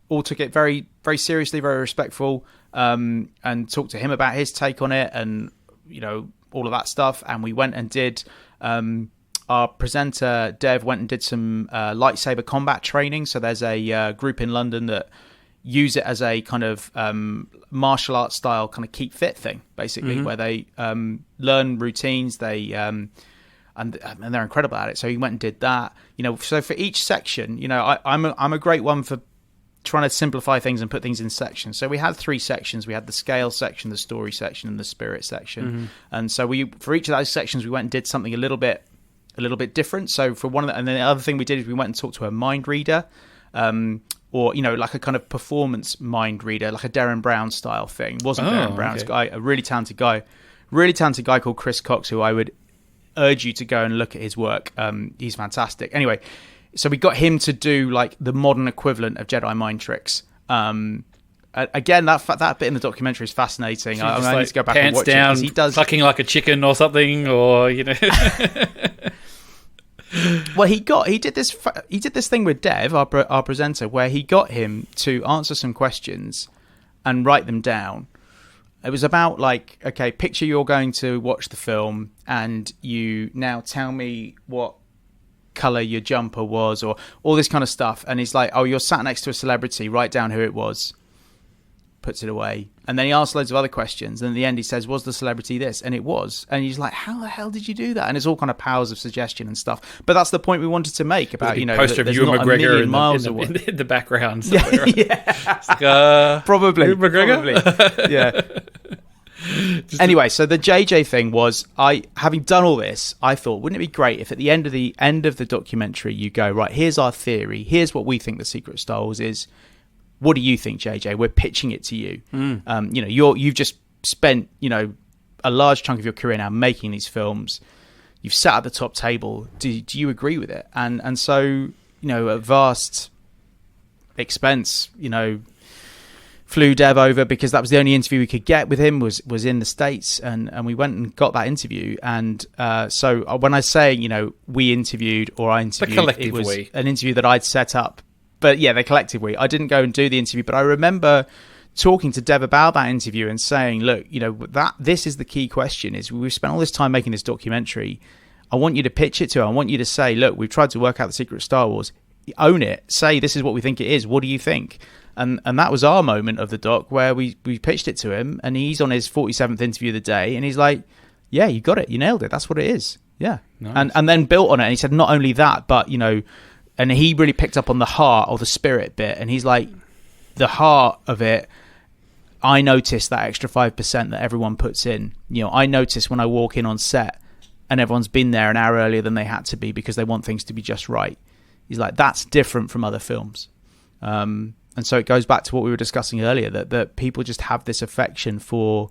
all took it very, very seriously, very respectful, and talked to him about his take on it, and all of that stuff. And we went and did. Our presenter Dev went and did some lightsaber combat training. So there's a group in London that use it as a kind of martial arts style kind of keep fit thing, basically, where they learn routines. They and they're incredible at it. So he went and did that. So for each section, I'm a great one for trying to simplify things and put things in sections. So we had 3 sections. We had the scale section, the story section, and the spirit section. And so for each of those sections, we went and did something a little bit different. So for one of and then the other thing we did is we went and talked to a mind reader, or like a kind of performance mind reader, like a Darren Brown style thing. It wasn't Darren Brown's guy, a really talented guy called Chris Cox, who I would urge you to go and look at his work. He's fantastic. Anyway, so we got him to do like the modern equivalent of Jedi mind tricks. Again, that bit in the documentary is fascinating. So I need to go back and watch down, it, 'cause he does sucking like a chicken or something, or Well, he did this thing with Dev, our presenter, where he got him to answer some questions and write them down. It was about like, okay, picture you're going to watch the film and you now tell me what color your jumper was, or all this kind of stuff. And he's like, oh, you're sat next to a celebrity, write down who it was. Puts it away. And then he asks loads of other questions. And at the end he says, was the celebrity this? And it was. And he's like, how the hell did you do that? And it's all kind of powers of suggestion and stuff. But that's the point we wanted to make about, poster of Ewan McGregor in the background. Yeah. It's like, probably. Ewan McGregor? Probably. Yeah. Anyway, so the JJ thing was, having done all this, I thought, wouldn't it be great if at the end of the documentary you go, right, here's our theory, here's what we think the secret of Star Wars is. What do you think, JJ? We're pitching it to you. You've just spent a large chunk of your career now making these films. You've sat at the top table. Do you agree with it? And so at vast expense, flew Dev over, because that was the only interview we could get with him was in the States, and we went and got that interview. And so when I say we interviewed, or I interviewed, it was an interview that I'd set up. But yeah, the collective we. I didn't go and do the interview, but I remember talking to Dev about that interview and saying, look, this is the key question, is we've spent all this time making this documentary. I want you to pitch it to her. I want you to say, look, we've tried to work out the secret of Star Wars. Own it. Say, this is what we think it is. What do you think? And that was our moment of the doc, where we pitched it to him, and he's on his 47th interview of the day, and he's like, yeah, you got it. You nailed it. That's what it is. Yeah. Nice. And then built on it. And he said, not only that, but, and he really picked up on the heart or the spirit bit. And he's like, the heart of it, I notice that extra 5% that everyone puts in. I notice when I walk in on set and everyone's been there an hour earlier than they had to be because they want things to be just right. He's like, that's different from other films. And so it goes back to what we were discussing earlier, that people just have this affection for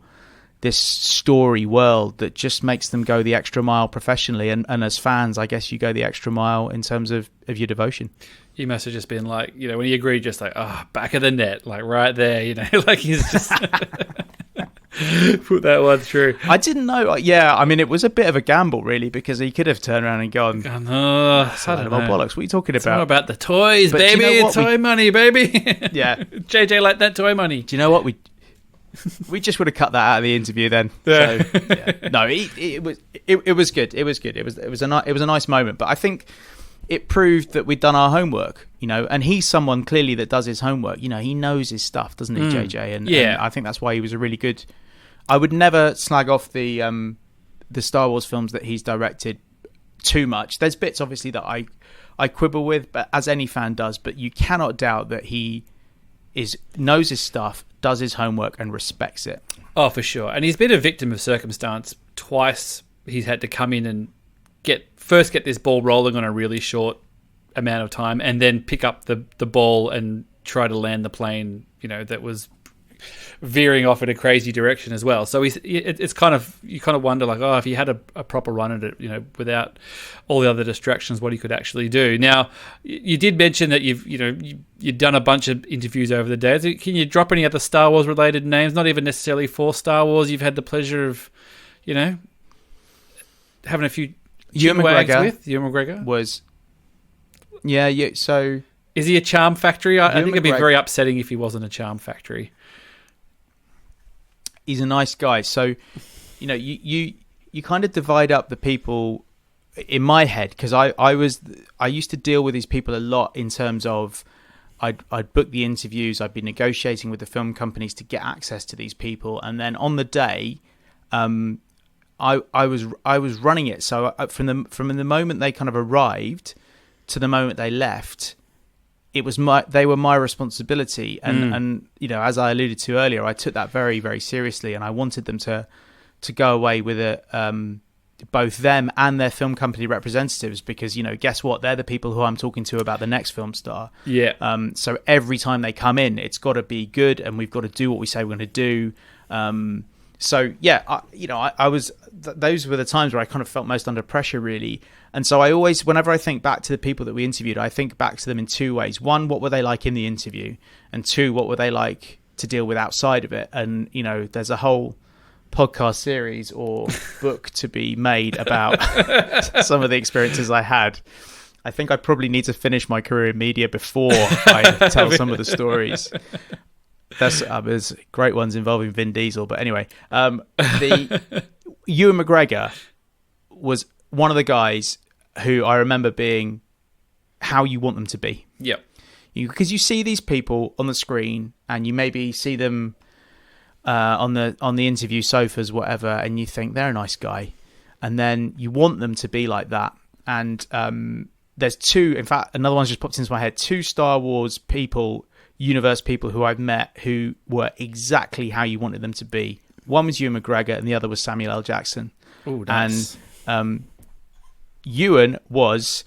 this story world that just makes them go the extra mile professionally. And as fans, I guess you go the extra mile in terms of your devotion. You must have just been like, when he agreed, just like, back of the net, like right there, like he's just put that one through. I didn't know. Yeah, I mean, it was a bit of a gamble, really, because he could have turned around and gone, I don't know. Bollocks, what are you talking it's about? All about the toys, but baby. Toy money, baby. Yeah. JJ like that toy money. Do you know what? We just would have cut that out of the interview then. Yeah. So, yeah. No, it was good. It was good. It was a nice moment. But I think it proved that we'd done our homework, and he's someone clearly that does his homework. He knows his stuff, doesn't he, JJ? And I think that's why he was a really good. I would never slag off the Star Wars films that he's directed too much. There's bits obviously that I quibble with, but as any fan does. But you cannot doubt that he knows his stuff, does his homework, and respects it. Oh, for sure. And he's been a victim of circumstance twice. He's had to come in and get this ball rolling on a really short amount of time, and then pick up the ball and try to land the plane, that was veering off in a crazy direction as well. So it's kind of, you kind of wonder, like, if he had a proper run at it, without all the other distractions, what he could actually do. Now, you did mention that you've done a bunch of interviews over the days. Can you drop any other Star Wars related names? Not even necessarily for Star Wars. You've had the pleasure of, having a few Ewan Ewan McGregor was... Yeah, so... Is he a charm factory? I think it'd be McGregor... very upsetting if he wasn't a charm factory. He's a nice guy. So, you know, you kind of divide up the people in my head, because I used to deal with these people a lot in terms of I'd book the interviews, I'd be negotiating with the film companies to get access to these people, and then on the day, I was running it. So from the moment they kind of arrived to the moment they left, they were my responsibility, and you know, as I alluded to earlier, I took that very, very seriously, and I wanted them to go away with it, both them and their film company representatives, because, you know, guess what? They're the people who I'm talking to about the next film star. Yeah. So every time they come in, it's got to be good, and we've got to do what we say we're going to do. So yeah, I was. Those were the times where I kind of felt most under pressure, really. And so I always, whenever I think back to the people that we interviewed, I think back to them in two ways. One, what were they like in the interview? And two, what were they like to deal with outside of it? And, you know, there's a whole podcast series or book to be made about some of the experiences I had. I think I probably need to finish my career in media before I tell some of the stories. There's great ones involving Vin Diesel, but anyway, the Ewan McGregor was one of the guys who I remember being how you want them to be. Yep. Because you see these people on the screen, and you maybe see them on the interview sofas, whatever, and you think they're a nice guy, and then you want them to be like that. And there's two, in fact, another one's just popped into my head. Two Star Wars people, universe people who I've met who were exactly how you wanted them to be. One was Ewan McGregor, and the other was Samuel L. Jackson. Oh, nice. And Ewan was...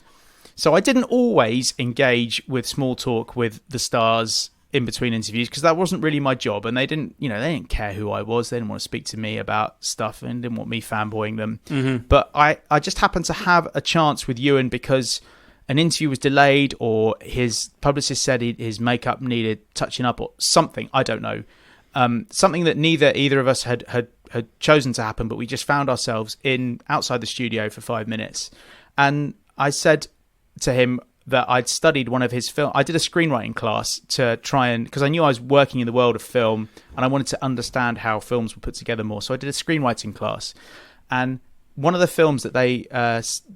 So I didn't always engage with small talk with the stars in between interviews, because that wasn't really my job, and they didn't care who I was. They didn't want to speak to me about stuff, and didn't want me fanboying them. Mm-hmm. But I just happened to have a chance with Ewan because an interview was delayed, or his publicist said his makeup needed touching up, or something. I don't know. Something that either of us had chosen to happen, but we just found ourselves outside the studio for 5 minutes. And I said to him that I'd studied one of his film. I did a screenwriting class to try and, because I knew I was working in the world of film, and I wanted to understand how films were put together more. So I did a screenwriting class, and one of the films that they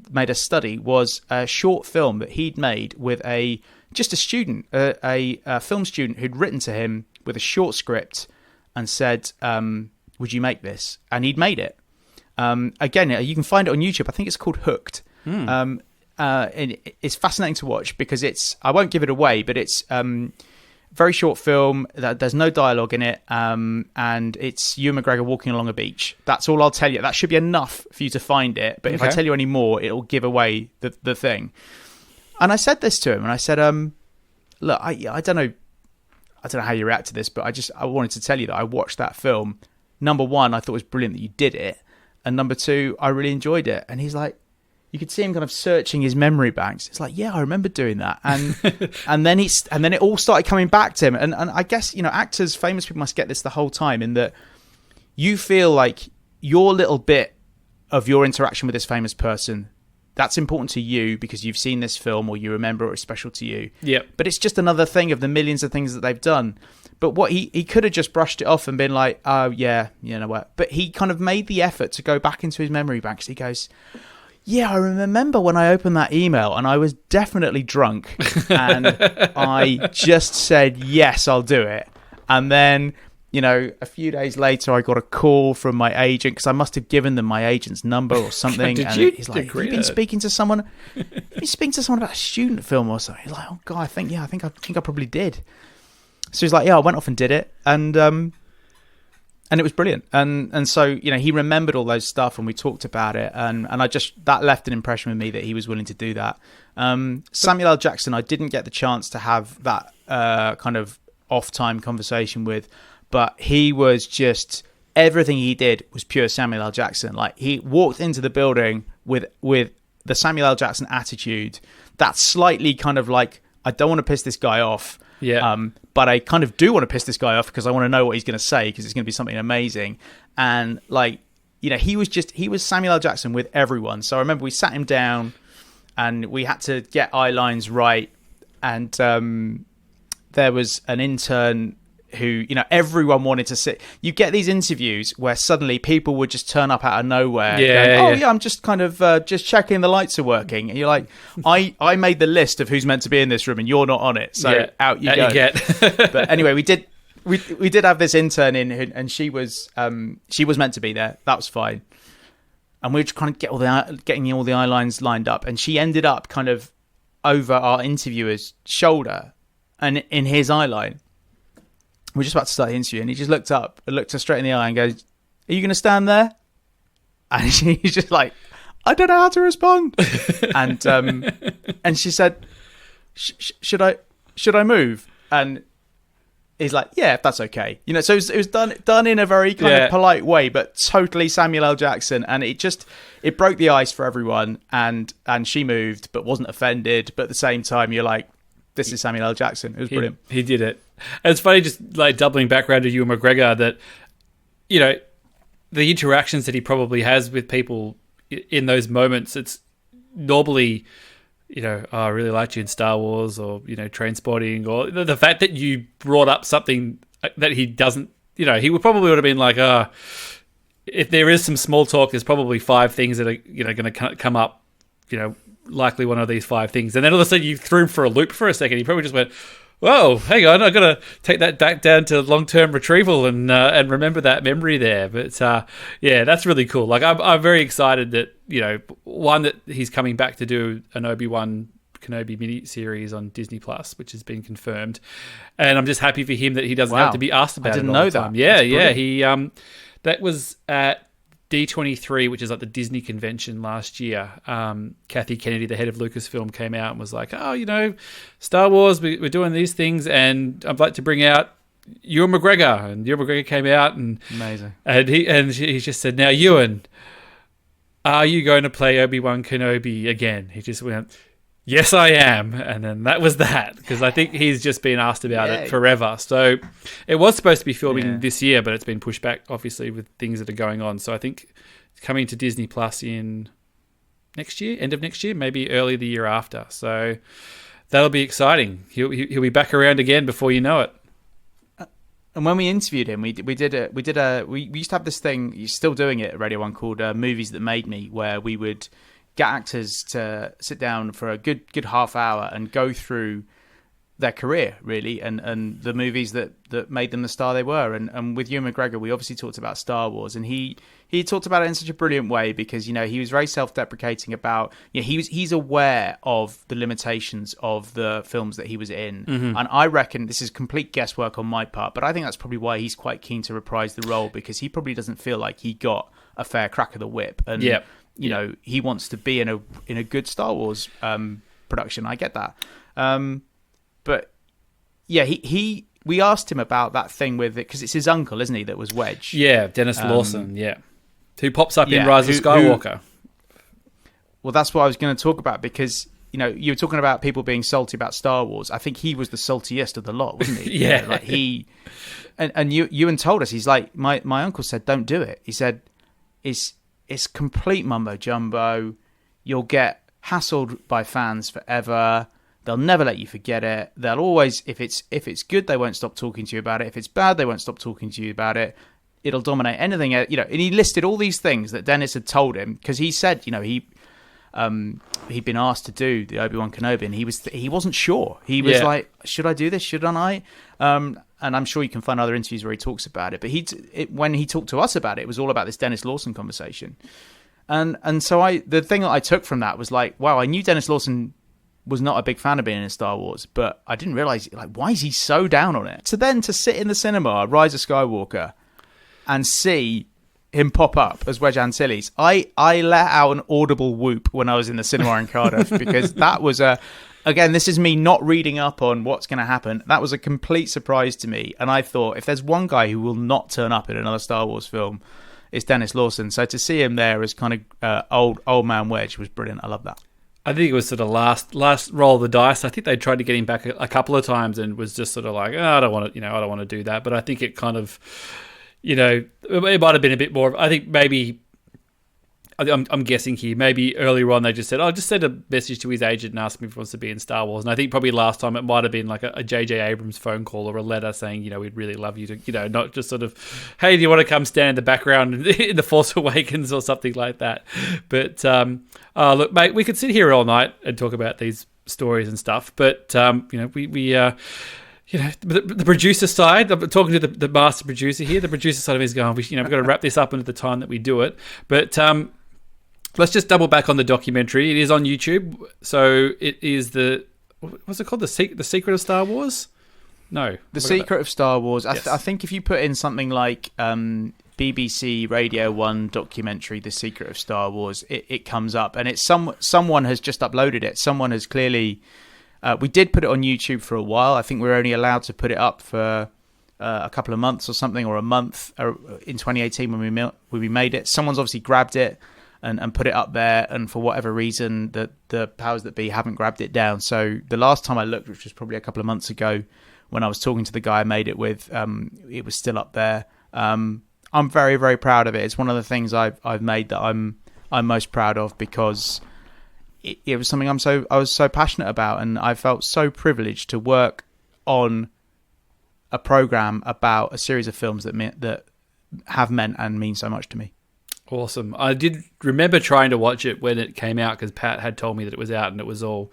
made us study was a short film that he'd made with a student, a film student who'd written to him with a short script and said, would you make this? And he'd made it. Again, you can find it on YouTube. I think it's called Hooked. And it's fascinating to watch because I won't give it away, but it's very short film. There's no dialogue in it, and it's Ewan McGregor walking along a beach. That's all I'll tell you. That should be enough for you to find it. But if I tell you any more, it'll give away the thing. And I said this to him, and I said, look, I don't know how you react to this, but I wanted to tell you that I watched that film. Number one, I thought it was brilliant that you did it, and number two, I really enjoyed it. And he's like, you could see him kind of searching his memory banks. It's like, yeah, I remember doing that. And and then it all started coming back to him. And I guess, you know, actors, famous people must get this the whole time, in that you feel like your little bit of your interaction with this famous person, that's important to you because you've seen this film or you remember it, or it's special to you. Yeah. But it's just another thing of the millions of things that they've done. But what he could have just brushed it off and been like, oh yeah, you know what? But he kind of made the effort to go back into his memory banks. He goes, yeah, I remember when I opened that email and I was definitely drunk and I just said, yes, I'll do it. And then, you know, a few days later, I got a call from my agent because I must have given them my agent's number or something. He's like, have you been speaking to someone? About a student film or something? He's like, oh God, I think I probably did. So he's like, yeah, I went off and did it. And it was brilliant. And so, you know, he remembered all those stuff and we talked about it. And that left an impression with me that he was willing to do that. Samuel L. Jackson, I didn't get the chance to have that kind of off-time conversation with, but he was just, everything he did was pure Samuel L. Jackson. Like, he walked into the building with the Samuel L. Jackson attitude. That's slightly kind of like, I don't want to piss this guy off. Yeah. But I kind of do want to piss this guy off because I want to know what he's going to say because it's going to be something amazing. And like, he was Samuel L. Jackson with everyone. So I remember we sat him down and we had to get eye lines right. And there was an intern who, everyone wanted to sit. You get these interviews where suddenly people would just turn up out of nowhere. Going, I'm just kind of just checking the lights are working. And you're like, I made the list of who's meant to be in this room and you're not on it. So out you go. But anyway, we did have this intern in, and she was meant to be there. That was fine. And we were trying to getting all the eye lines lined up. And she ended up kind of over our interviewer's shoulder and in his eye line. We're just about to start the interview, and he just looked up and looked her straight in the eye and goes, "Are you going to stand there?" And she's just like, "I don't know how to respond." and she said, "Should I move?" And he's like, "Yeah, if that's okay." So it was done in a very kind of polite way, but totally Samuel L. Jackson, and it broke the ice for everyone. And she moved, but wasn't offended. But at the same time, you're like, this is Samuel L. Jackson. It was brilliant. He did it. And it's funny, just like doubling back around to Ewan McGregor, that, the interactions that he probably has with people in those moments, it's normally, I really liked you in Star Wars, or, Trainspotting, or the fact that you brought up something that he doesn't, he would have been like, if there is some small talk, there's probably 5 things that are, going to come up, likely one of these 5 things. And then all of a sudden you threw him for a loop for a second. He probably just went, whoa, hang on, I've got to take that back down to long-term retrieval and remember that memory there. But that's really cool. Like, I'm very excited that, one, that he's coming back to do an Obi-Wan Kenobi mini-series on Disney Plus, which has been confirmed. And I'm just happy for him that he doesn't have to be asked about it. I didn't know that. Yeah. He that was at D23, which is like the Disney convention last year. Kathy Kennedy, the head of Lucasfilm, came out and was like, Star Wars, we're doing these things, and I'd like to bring out Ewan McGregor. And Ewan McGregor came out, and amazing. And he just said, "Now, Ewan, are you going to play Obi-Wan Kenobi again?" He just went, "Yes, I am." And then that was that, because I think he's just been asked about it forever. So it was supposed to be filming this year, but it's been pushed back, obviously, with things that are going on. So I think it's coming to Disney Plus in next year, end of next year, maybe early the year after. So that'll be exciting. He'll be back around again before you know it. And when we interviewed him, we used to have this thing, you're still doing it at Radio 1, called Movies That Made Me, where we would get actors to sit down for a good half hour and go through their career, really, and the movies that made them the star they were. And with Ewan McGregor, we obviously talked about Star Wars, and he talked about it in such a brilliant way, because he was very self-deprecating about, he's aware of the limitations of the films that he was in. Mm-hmm. And I reckon this is complete guesswork on my part, but I think that's probably why he's quite keen to reprise the role, because he probably doesn't feel like he got a fair crack of the whip. And he wants to be in a good Star Wars production. I get that. But yeah, we asked him about that thing with it, because it's his uncle, isn't he, that was Wedge? Yeah, Dennis Lawson. Who pops up in Rise of Skywalker. Well, that's what I was going to talk about, because you were talking about people being salty about Star Wars. I think he was the saltiest of the lot, wasn't he? Yeah. Like he and Ewan told us, he's like, my uncle said, don't do it. He said, it's complete mumbo jumbo. You'll get hassled by fans forever. They'll never let you forget it. They'll always, if it's good, they won't stop talking to you about it. If it's bad, they won't stop talking to you about it. It'll dominate anything. And he listed all these things that Dennis had told him, because he said, he'd been asked to do the Obi-Wan Kenobi, and he wasn't sure. He was like, should I do this? Shouldn't I? And I'm sure you can find other interviews where he talks about it. But when he talked to us about it, it was all about this Dennis Lawson conversation. And so the thing that I took from that was like, wow, I knew Dennis Lawson was not a big fan of being in Star Wars, but I didn't realize, like, why is he so down on it? To sit in the cinema, Rise of Skywalker, and see him pop up as Wedge Antilles, I let out an audible whoop when I was in the cinema in Cardiff, because that was again, this is me not reading up on what's going to happen. That was a complete surprise to me, and I thought, if there's one guy who will not turn up in another Star Wars film, it's Dennis Lawson. So to see him there as kind of old man Wedge was brilliant. I love that. I think it was sort of last roll of the dice. I think they tried to get him back a couple of times, and was just sort of like, I don't want to do that. But I think it kind of, it might have been a bit more. I think maybe I'm guessing here, maybe earlier on they just said, just send a message to his agent and ask him if he wants to be in Star Wars. And I think probably last time it might have been like a J.J. Abrams phone call or a letter saying, we'd really love you to, not just sort of, hey, do you want to come stand in the background in The Force Awakens or something like that. But look, mate, we could sit here all night and talk about these stories and stuff. But, the producer side, I'm talking to the master producer here. The producer side of me is going, we've got to wrap this up into the time that we do it. But let's just double back on the documentary. It is on YouTube. So it is what's it called? The Secret of Star Wars? No. The Secret of Star Wars. Yes. I think if you put in something like BBC Radio 1 documentary, The Secret of Star Wars, it comes up. And it's someone has just uploaded it. Someone has clearly... we did put it on YouTube for a while. I think we were only allowed to put it up for a couple of months or something, or a month in 2018 when we made it. Someone's obviously grabbed it and put it up there, and for whatever reason, the powers that be haven't grabbed it down. So the last time I looked, which was probably a couple of months ago, when I was talking to the guy I made it with, it was still up there. I'm very, very proud of it. It's one of the things I've made that I'm most proud of, because it was something I was so passionate about, and I felt so privileged to work on a program about a series of films that have meant and mean so much to me. Awesome. I did remember trying to watch it when it came out, because Pat had told me that it was out and it was all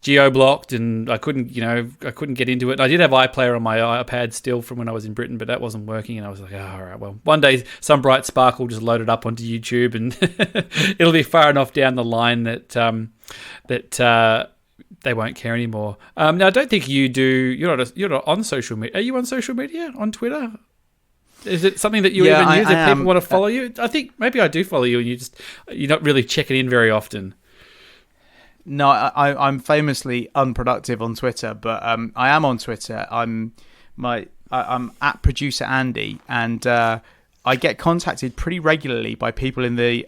geo-blocked, and I couldn't get into it. I did have iPlayer on my iPad still from when I was in Britain, but that wasn't working, and I was like, all right, well, one day some bright spark will just load it up onto YouTube, and it'll be far enough down the line that they won't care anymore. Now, I don't think you do. You're not on social media. Are you on social media on Twitter? Is it something that you even use if people want to follow you? I think maybe I do follow you, and you're not really checking in very often. No, I'm famously unproductive on Twitter, but I am on Twitter. I'm at Producer Andy, and I get contacted pretty regularly by people in the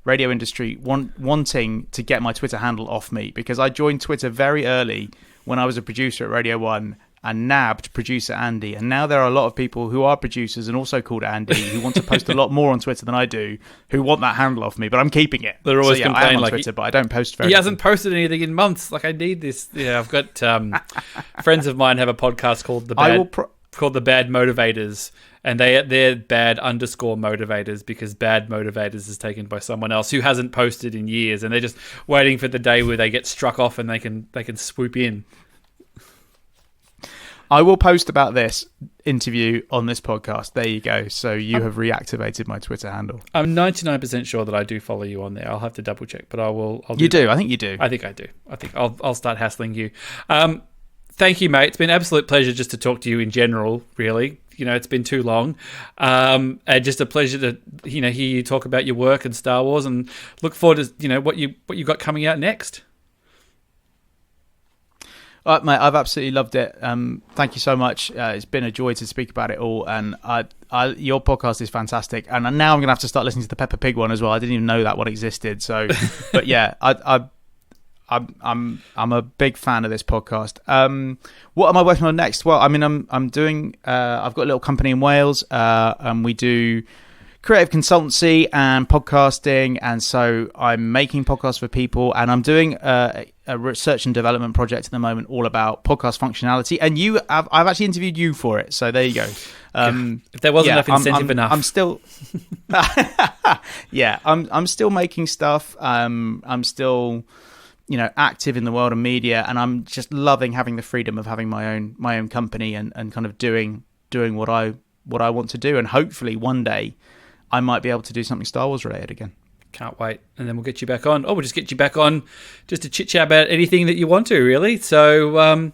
radio industry wanting to get my Twitter handle off me, because I joined Twitter very early when I was a producer at Radio 1 and nabbed Producer Andy. And now there are a lot of people who are producers and also called Andy who want to post a lot more on Twitter than I do, who want that handle off me, but I'm keeping it. They're always complaining, I am on Twitter, but I don't post very He hasn't posted anything in months. Like, I need this. I've got friends of mine have a podcast called The Bad Motivators, and they're bad _motivators, because bad motivators is taken by someone else who hasn't posted in years, and they're just waiting for the day where they get struck off and they can swoop in. I will post about this interview on this podcast. There you go. So you have reactivated my Twitter handle. I'm 99% sure that I do follow you on there. I'll have to double check, but I'll you do? I think you do. I think I do. I think I'll start hassling you. Thank you, mate. It's been an absolute pleasure just to talk to you in general, really. It's been too long. And just a pleasure to hear you talk about your work and Star Wars, and look forward to what you got coming out next. Mate, I've absolutely loved it. Thank you so much. It's been a joy to speak about it all, and your podcast is fantastic. And now I'm going to have to start listening to the Peppa Pig one as well. I didn't even know that one existed. So, but yeah, I'm a big fan of this podcast. What am I working on next? Well, I mean, I'm doing. I've got a little company in Wales, and we do creative consultancy and podcasting, and so I'm making podcasts for people, and I'm doing a research and development project at the moment all about podcast functionality, and I've actually interviewed you for it, so there you go. If there wasn't enough incentive enough. I'm still I'm still making stuff. I'm still active in the world of media, and I'm just loving having the freedom of having my own company and kind of doing what I want to do, and hopefully one day I might be able to do something Star Wars related again. Can't wait. And then we'll get you back on. We'll just get you back on just to chit-chat about anything that you want to, really. So, well,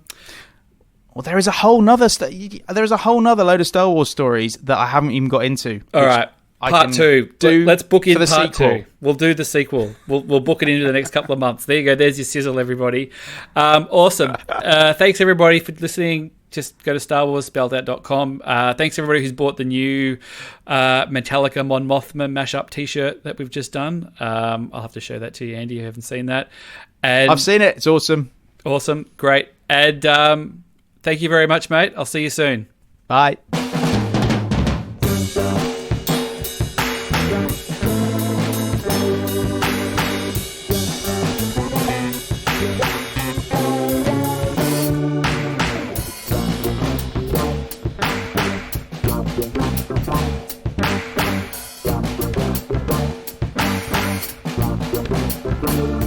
there is a whole nother load of Star Wars stories that I haven't even got into. All right. Part 2. Let's book in part 2. We'll do the sequel. We'll book it into the next couple of months. There you go. There's your sizzle, everybody. Awesome. Thanks, everybody, for listening. Just go to StarWarsSpeltout.com. Thanks, everybody who's bought the new Metallica Mon Mothma mashup T-shirt that we've just done. I'll have to show that to you, Andy. You haven't seen that. And I've seen it. It's awesome. Awesome. Great. And thank you very much, mate. I'll see you soon. Bye. time.